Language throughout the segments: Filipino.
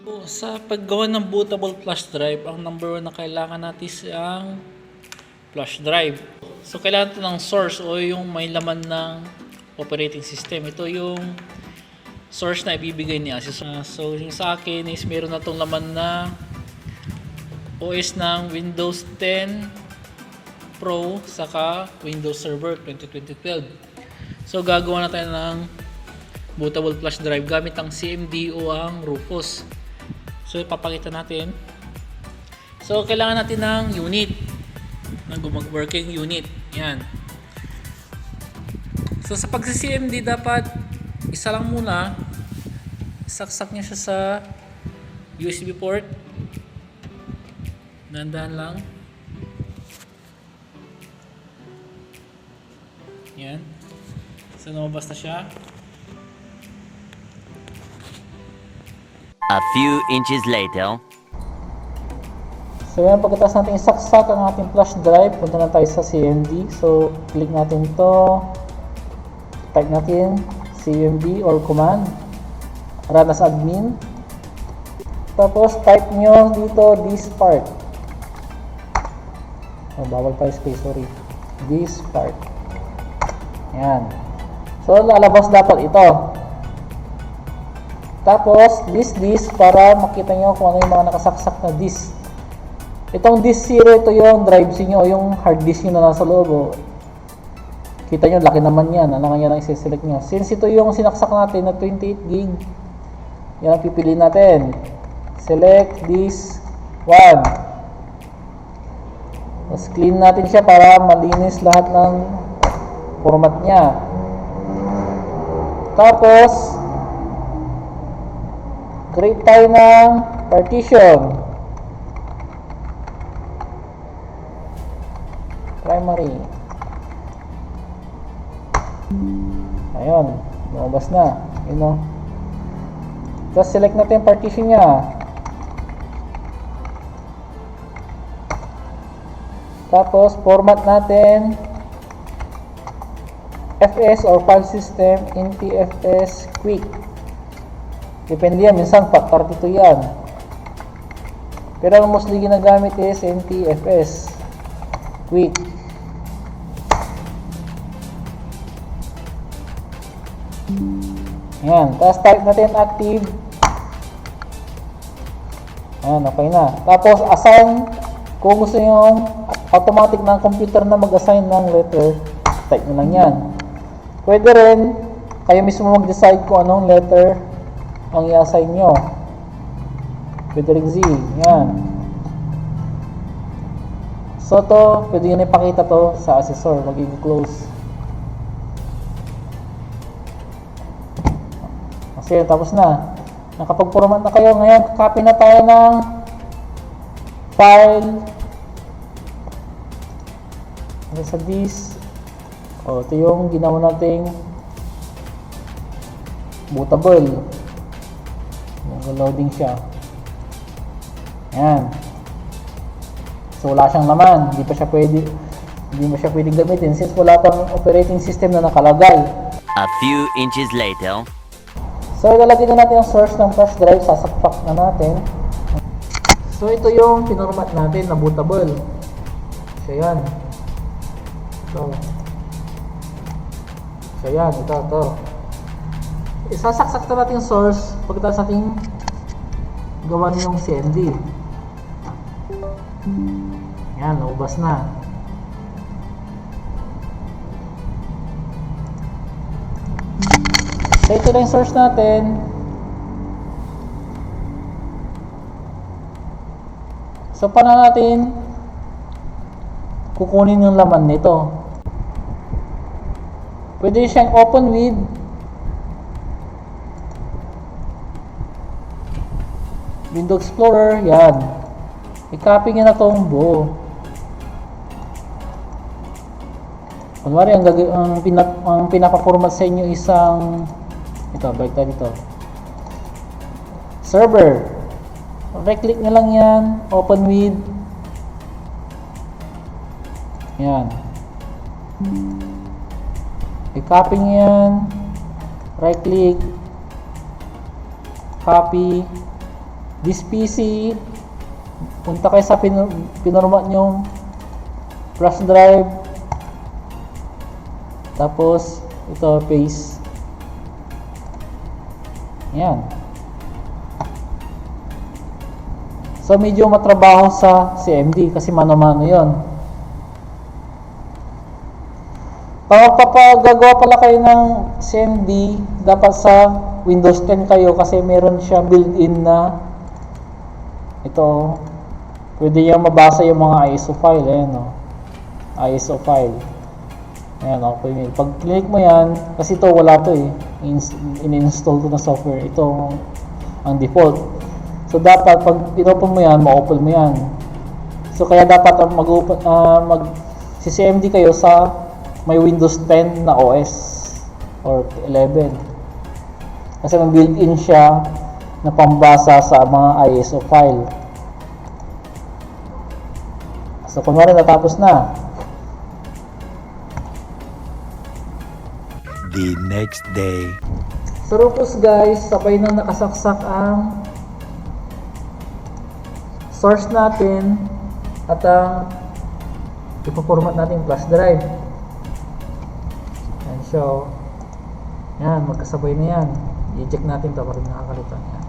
So, sa paggawa ng bootable flash drive, ang number one na kailangan natin ang flash drive. So, kailangan ito ng source o yung may laman ng operating system. Ito yung source na ibibigay ni Asus. So, yung sa akin is meron na itong laman na OS ng Windows 10 Pro saka Windows Server 2012. So, gagawa na tayo ng bootable flash drive gamit ang CMD o ang Rufus. So, ipapakita natin. So, kailangan natin ng unit. Ng working unit. Yan. So, sa pagsi-CMD dapat isa lang muna. Saksak niya siya sa USB port. Dahan-dahan lang. Yan. So, lumabas na siya. A few inches later. So yan, pagkatapos natin isaksak ang ating flash drive, punta na tayo sa CMD. So, click natin to, type natin CMD or command, run as admin. Tapos, type nyo dito this part. Oh, bawal pa space, sorry. This part. Yan. So, lalabas dapat ito. Tapos, this para makita nyo kung ano yung mga nakasaksak na disk. Itong disk 0, ito yung drive nyo, yung hard disk nyo na nasa loob. Oh. Kita nyo, laki naman yan. Ano nga yan ang isi-select nyo. Since ito yung sinaksak natin na 28 gig, yan ang pipiliin natin. Select this 1. Tapos clean natin siya para malinis lahat ng format niya. Tapos, create tayo ng partition. Primary. Ayun, lumabas na. Yun o. Tapos select natin yung partition niya. Tapos format natin FS or file system NTFS quick. Depende yan, minsan FAT32 yan. Pero ang mostly ginagamit is NTFS quick. Yan, tapos type natin active. Ayan, okay na. Tapos assign, kung gusto nyo automatic ng computer na mag-assign ng letter, type nyo lang yan. Pwede rin kayo mismo mag-decide kung anong letter ang i-assign nyo. Pwede rin Z. Yan. So to, pwede nyo ipakita to sa assessor. Magiging close. Kasi tapos na. Nakapag-format na kayo. Ngayon, copy na tayo ng file. Sa disk. O, ito yung ginawa nating bootable. Loading siya. Yan. So wala siyang laman, hindi mo siya pwede gamitin since wala pang operating system na nakalagay. A few inches later. So ilalagay na natin ang source ng flash drive, sasakpak na natin. So ito yung pinormat natin na bootable. So yan. So yan, ito. Isasaksak na natin yung source pagkatapos natin gawa yung CMD. Yan, naubas na. So ito na yung source natin. So paano natin kukunin yung laman nito? Pwede siyang open with Windows Explorer, yan. I-copy nyo na itong buo. Kunwari, ang pinapaformat sa inyo isang ito, balik tayo dito. Server. Right-click nyo lang yan. Open with. Yan. I-copy nyo yan. Right-click. Copy. This PC, punta kayo sa pinormat nyong flash drive. Tapos, ito, paste. Yan. So, medyo matrabaho sa CMD kasi mano-mano yon. Papagagawa pala kayo ng CMD, dapat sa Windows 10 kayo kasi meron siya built-in na ito. Pwede nyo mabasa yung mga ISO file. Ayan, no? ISO file. Ayan, okay. Pag click mo yan, kasi ito wala to eh. In-install to na software. Ito ang default. So, dapat pag in-open mo yan, ma-open mo yan. So, kaya dapat mag-CMD kayo sa may Windows 10 na OS or 11 kasi may built-in siya na pambasa sa mga ISO file. So kunwari natapos na, the next day. so Rufus guys, sabay nang nakasaksak ang source natin at ang ipoformat natin yung flash drive. So, yan, magkasabay na yan. I-check natin ito para nakakalito yan.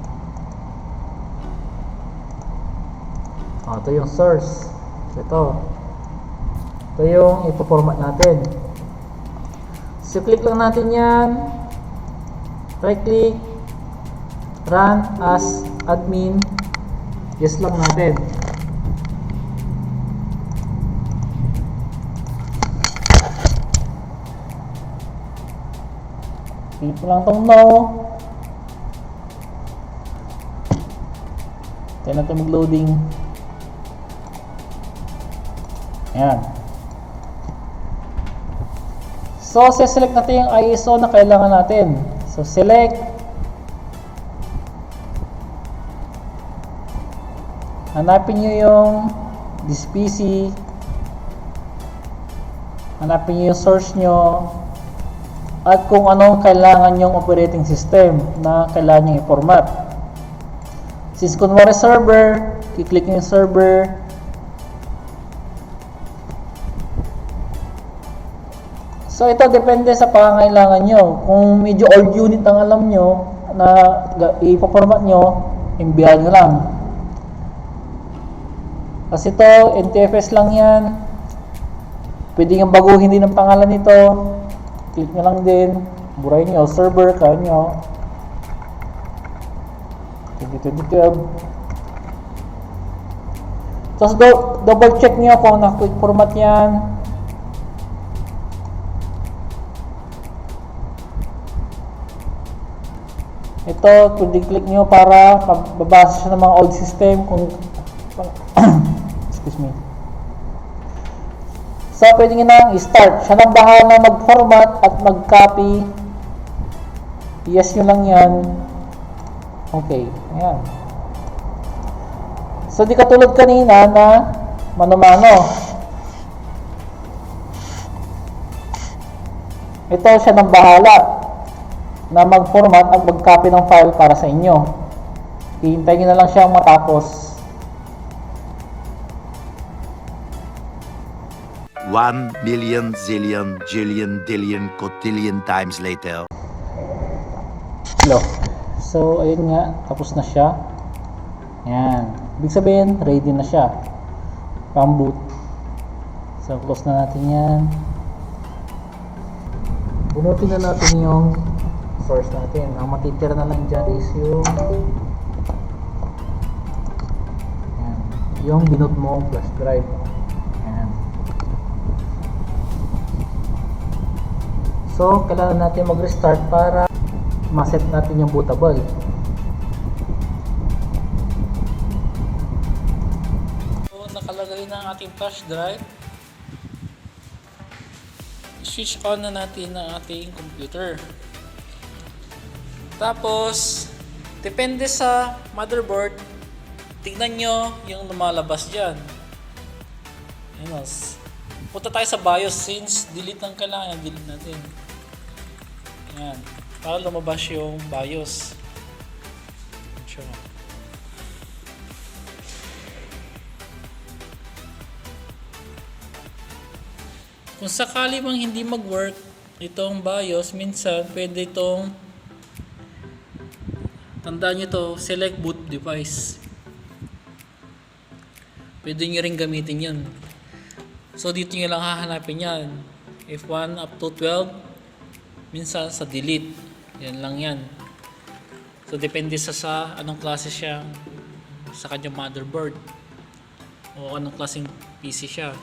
Ito yung source. Ito yung ipoformat natin. So, click lang natin yan. Right click. Run as admin. Yes lang natin. Click lang itong no. Tayo natin mag-loading. Ayan. So, select natin yung ISO na kailangan natin. So, select. Hanapin nyo yung this PC. Hanapin nyo yung source nyo. At kung anong kailangan yung operating system na kailangan nyo i-format. Since kunwari server, i-click nyo yung server. So ito depende sa pangangailangan nyo. Kung medyo old unit ang alam nyo na i-format nyo, imbihan nyo lang. Kasi ito, NTFS lang yan. Pwede nga baguhin din ang pangalan nito. Click nyo lang din, burahin nyo, server, kaya nyo 2012. Tapos double check nyo kung na-quick format yan. Ito, pwede click nyo para babasa siya ng mga old system kung excuse me. So, pwede nyo nang i-start. Siya nang bahala mag-format at mag-copy. Yes nyo lang yan. Okay. Ayan. So, di katulad kanina na mano-mano. Ito siya nang bahala na mag-format at mag-copy ng file para sa inyo. Hihintayin nyo na lang siyang matapos. 1 million zillion jillion dillion cotillion times later. Hello. So, ayun nga. Tapos na siya. Ayan. Ibig sabihin, ready na siya. Pang-boot. So, close na natin yan. Bunutin na natin yung source natin. Ang matitira na lang dyan is yung ayan, yung binut mo flash drive. Ayan. So, kailangan natin mag-restart para ma-set natin yung bootable. So, nakalagay na ang ating flash drive. Switch on na natin ang ating computer. Tapos, depende sa motherboard, tignan nyo yung lumalabas dyan. Ayun, punta tayo sa BIOS since delete ang kailangan, delete natin. Ayan, para lumabas yung BIOS. So, Kung sakali mang hindi mag-work itong BIOS, minsan pwede itong, tandaan nyo to, select boot device. Pwede nyo rin gamitin yun. So dito nyo lang hahanapin yan. F1 up to 12, minsan sa delete. Yan lang yan. So depende sa anong klase siya, sa kanyang motherboard o anong klaseng PC siya.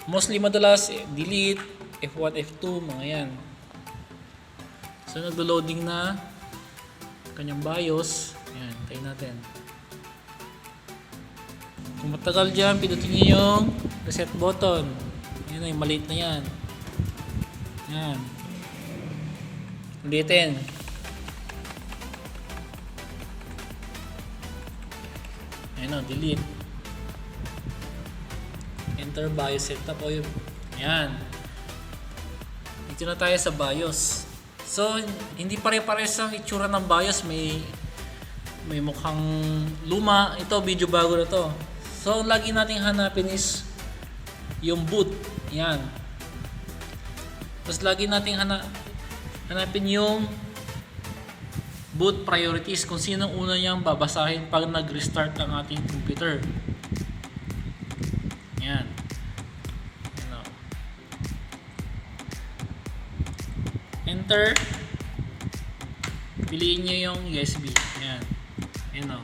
Mostly madalas delete, F1, F2, mga yan. So naglo-loading na kanyang BIOS. Ayan, tayo natin. Kung matagal dyan, pindutin nyo yung reset button. Ayan na, yung maliit na yan. Ayan. Ulitin. Ayan o, delete. Enter BIOS setup o yun. Ayan. Dito na tayo sa BIOS. So, hindi pare-pares ang itsura ng BIOS. May mukhang luma. Ito, video bago na to. So, lagi nating hanapin is yung boot. Ayan. Tapos lagi nating hanapin yung boot priorities. Kung sino una niyang babasahin pag nag-restart ang ating computer. Ayan. Enter. Piliin nyo yung USB. Ayan. Ayan o.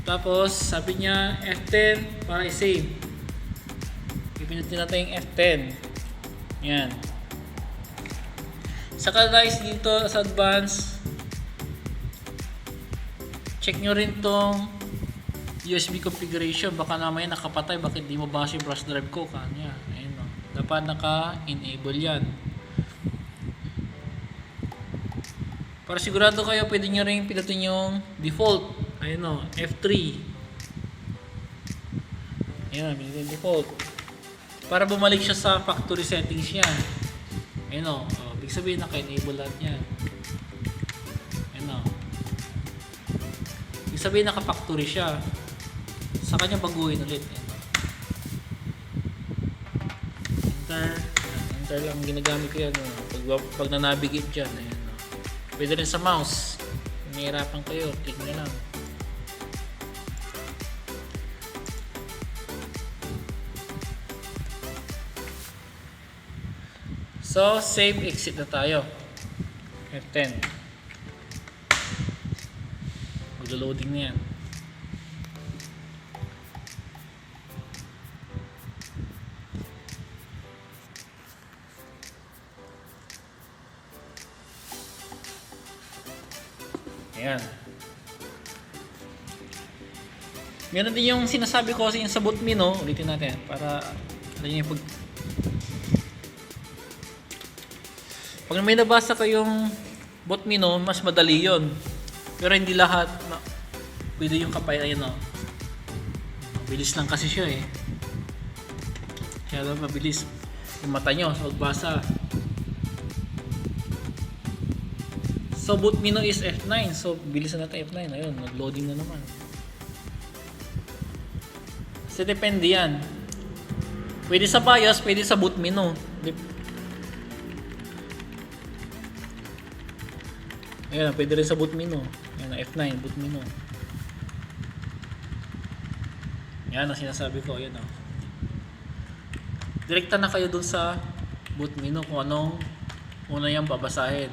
Tapos, sabi niya F10 para i-save. Ipinutin natin yung F10. Ayan. Saka guys, dito sa advance, check nyo rin tong USB configuration. Baka namaya nakapatay, bakit di mo basa yung flash drive ko? Kanya. Ayan o. Dapat naka-enable yan. Para sigurado kayo, pwede nyo rin pinutin yung default. Ayan o, F3. Ayan, pinutin yung default. Para bumalik siya sa factory settings niya. Ayan o, ibig sabihin naka-enable lahat yan. Ayan o. Ibig sabihin naka-factory siya. Sa kanya baguhin ulit. Ayan o. Enter lang ginagamit ko yan. Pag na-navigate dyan. Ayan o. Pwede rin sa mouse. Kung nahihirapan kayo, click nyo lang. So, save, exit na tayo. F10. Maglo-loading na yan. Ayan. Meron din yung sinasabi ko kasi yung sa boot menu. Ulitin natin para alam nyo yung pag may nabasa kayong boot menu, mas madali yon. Pero hindi lahat pwede yung kapay. Ayan o. Mabilis lang kasi siya eh. Kaya daw mabilis yung mata nyo sa pagbasa. So boot menu is F9. So bilisan natin F9. Ayun, nag-loading na naman. So depende yan. Pwede sa BIOS, pwede sa boot menu. Ayan, pwede rin sa boot menu. Ayan, F9, boot menu. Ayan ang sinasabi ko. Ayan o. Direkta na kayo dun sa boot menu kung anong una yung babasahin.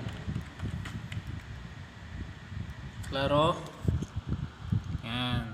Klaro? Ayan.